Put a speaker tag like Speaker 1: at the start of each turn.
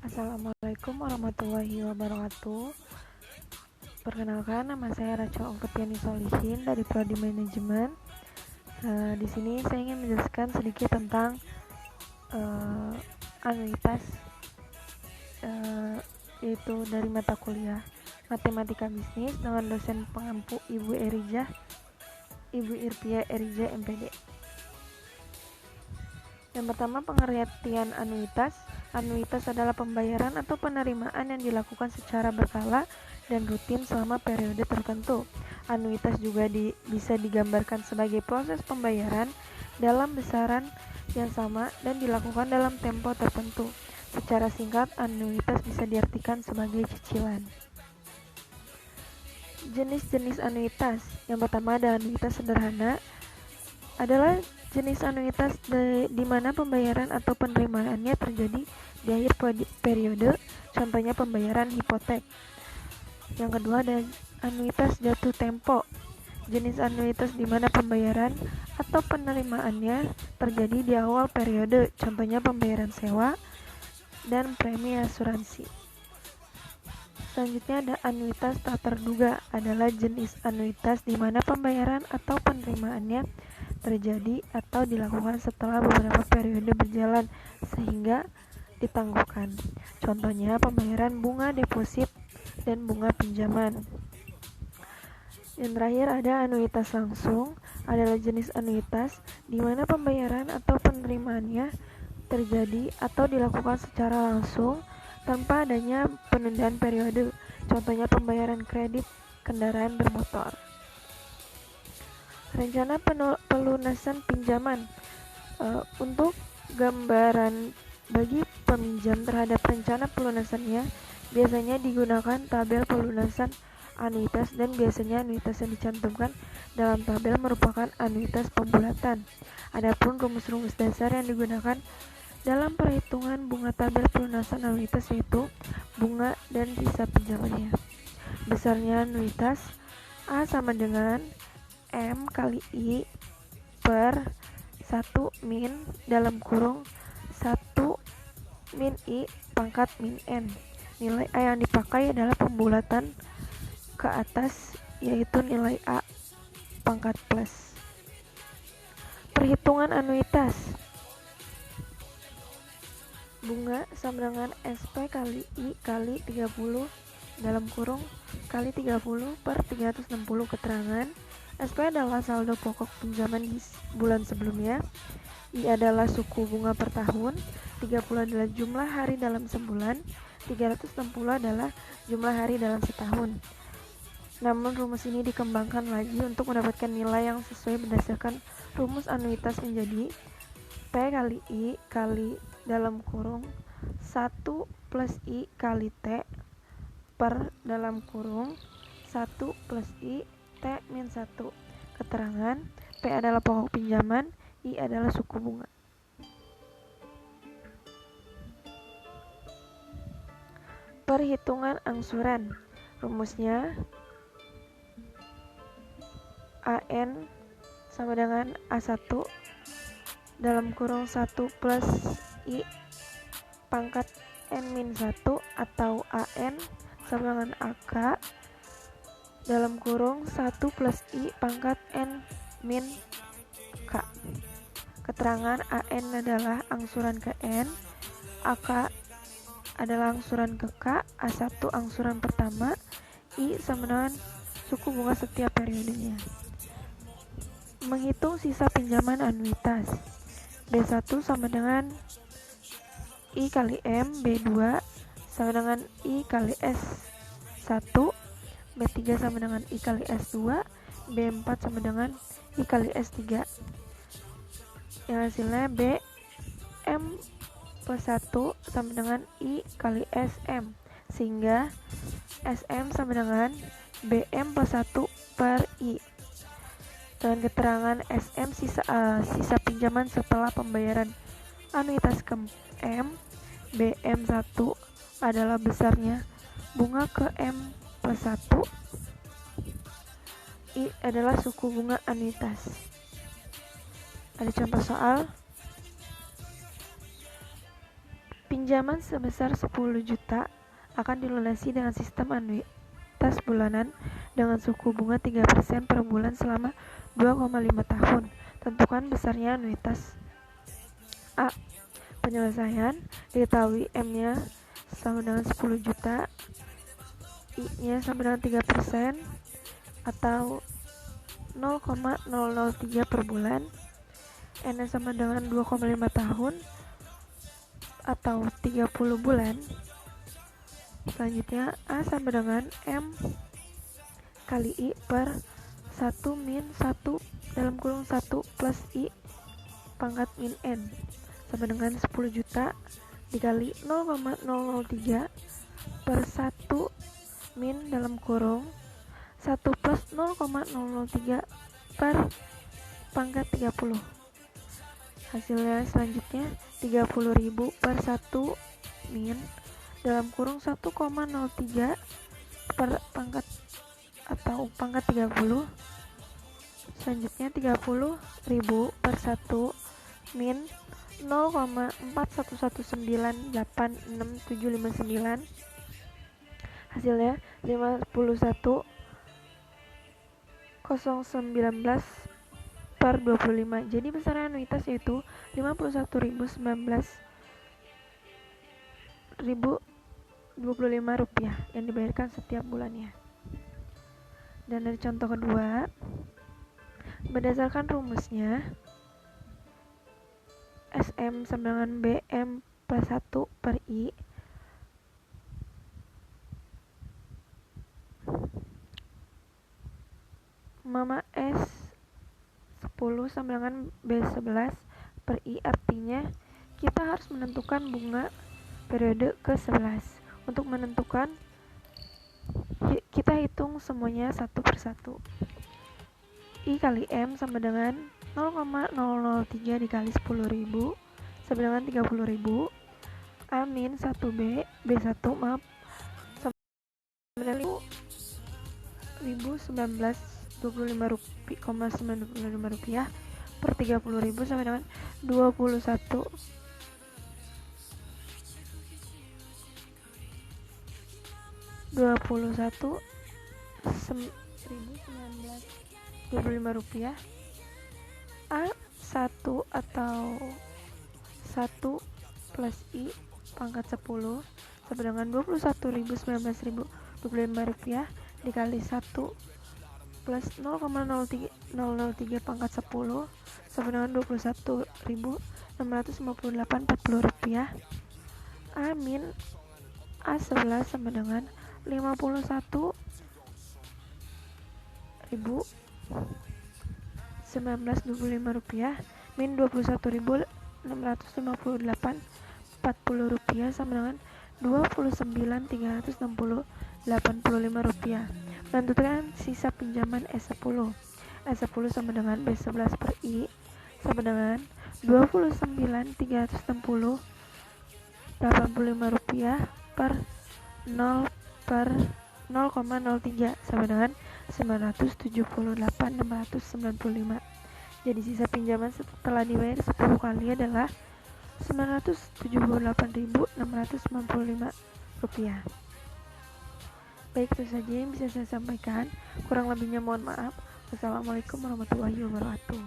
Speaker 1: Assalamualaikum warahmatullahi wabarakatuh. Perkenalkan, nama saya Rachel Ongketiani Solihin dari Prodi Manajemen. Di sini saya ingin menjelaskan sedikit tentang anuitas, yaitu dari mata kuliah Matematika Bisnis dengan dosen pengampu Ibu Irpia Erija MPD. Yang pertama, pengertian anuitas. Anuitas adalah pembayaran atau penerimaan yang dilakukan secara berkala dan rutin selama periode tertentu. Anuitas juga bisa digambarkan sebagai proses pembayaran dalam besaran yang sama dan dilakukan dalam tempo tertentu. Secara singkat, anuitas bisa diartikan sebagai cicilan. Jenis-jenis anuitas. Yang pertama ada anuitas sederhana, adalah jenis anuitas di mana pembayaran atau penerimaannya terjadi di akhir periode, contohnya pembayaran hipotek. Yang kedua ada anuitas jatuh tempo, jenis anuitas di mana pembayaran atau penerimaannya terjadi di awal periode, contohnya pembayaran sewa dan premi asuransi. Selanjutnya ada anuitas tak terduga, adalah jenis anuitas di mana pembayaran atau penerimaannya terjadi atau dilakukan setelah beberapa periode berjalan sehingga ditangguhkan. Contohnya pembayaran bunga deposit dan bunga pinjaman. Yang terakhir ada anuitas langsung, adalah jenis anuitas di mana pembayaran atau penerimaannya terjadi atau dilakukan secara langsung tanpa adanya penundaan periode. Contohnya pembayaran kredit kendaraan bermotor. Rencana pelunasan pinjaman. Untuk gambaran bagi peminjam terhadap rencana pelunasannya, biasanya digunakan tabel pelunasan anuitas dan biasanya anuitas yang dicantumkan dalam tabel merupakan anuitas pembulatan. Adapun rumus-rumus dasar yang digunakan dalam perhitungan bunga tabel pelunasan anuitas yaitu bunga dan sisa pinjamannya. Besarnya anuitas A sama dengan M kali I per 1 min dalam kurung 1 min I pangkat min N. Nilai A yang dipakai adalah pembulatan ke atas, yaitu nilai A pangkat plus. Perhitungan anuitas. Bunga sama dengan SP kali I kali 30 dalam kurung kali 30 per 360. Keterangan SP adalah saldo pokok pinjaman di bulan sebelumnya. I adalah suku bunga per tahun. 30 adalah jumlah hari dalam sebulan. 360 adalah jumlah hari dalam setahun. Namun rumus ini dikembangkan lagi untuk mendapatkan nilai yang sesuai berdasarkan rumus anuitas menjadi P kali I kali dalam kurung 1 plus I kali T per dalam kurung 1 plus I T min 1. Keterangan P adalah pokok pinjaman, I adalah suku bunga. Perhitungan angsuran. Rumusnya AN sama dengan A1 dalam kurung 1 plus I pangkat N min 1 atau AN sama dengan AK dalam kurung 1 plus I pangkat N min K. Keterangan AN adalah angsuran ke N, AK adalah angsuran ke K, A1 angsuran pertama, I sama dengan suku bunga setiap periodenya. Menghitung sisa pinjaman anuitas. B1 sama dengan I kali M, B2 sama dengan I kali S1, B3 sama dengan I kali S2, B4 sama dengan I kali S3. Yang hasilnya B M plus 1 sama dengan I kali SM, sehingga SM sama dengan BM plus 1 per I. Dengan keterangan SM sisa pinjaman setelah pembayaran anuitas ke M, BM1 adalah besarnya bunga ke M plus 1, I adalah suku bunga anuitas. Ada contoh soal. Pinjaman sebesar 10 juta akan dilunasi dengan sistem anuitas bulanan dengan suku bunga 3% per bulan selama 2,5 tahun. Tentukan besarnya anuitas. A. Penyelesaian diketahui M-nya sama dengan 10 juta, I-nya sama dengan 3% atau 0,003 per bulan, N-nya sama dengan 2,5 tahun atau 30 bulan. Selanjutnya A sama dengan M kali I per 1 min 1 dalam kurung 1 plus I pangkat min N sama dengan 10 juta dikali 0,003 per 1 min dalam kurung 1 plus 0,003 per pangkat 30. Hasilnya selanjutnya 30.000 per 1 min dalam kurung 1,03 per pangkat atau pangkat 30. Selanjutnya 30.000 per 1 min 0,411986759. Hasilnya 51.019 per 25. Jadi besaran anuitas yaitu 51.025 rupiah yang dibayarkan setiap bulannya. Dan dari contoh kedua, berdasarkan rumusnya SM sama dengan BM plus 1 per I Mama S 10 sama dengan B11 per I, artinya kita harus menentukan bunga periode ke-11. Untuk menentukan, kita hitung semuanya satu persatu. I kali M sama dengan 0,003 dikali 10.000 sama dengan 30.000. A min 1B B1 maaf sama dengan 1.019,925 rupiah per 30.000 sama dengan 21.019 rupiah. A 1 atau 1 plus I pangkat 10 sama dengan 21.019.025 rupiah dikali 1 plus 0,003 pangkat 10 sama dengan 21.658,40 rupiah. A min A11 sama dengan 51.019.25 rupiah min 21.658,40 rupiah sama dengan 29.360,85 rupiah. Menentukan sisa pinjaman S10. S10 sama dengan B11 per I sama dengan 29.360,85 rupiah per 0,03 sama dengan 978.695. Jadi sisa pinjaman setelah dibayar 10 kali adalah 978.695 rupiah. Baik, itu saja yang bisa saya sampaikan. Kurang lebihnya mohon maaf. Wassalamualaikum warahmatullahi wabarakatuh.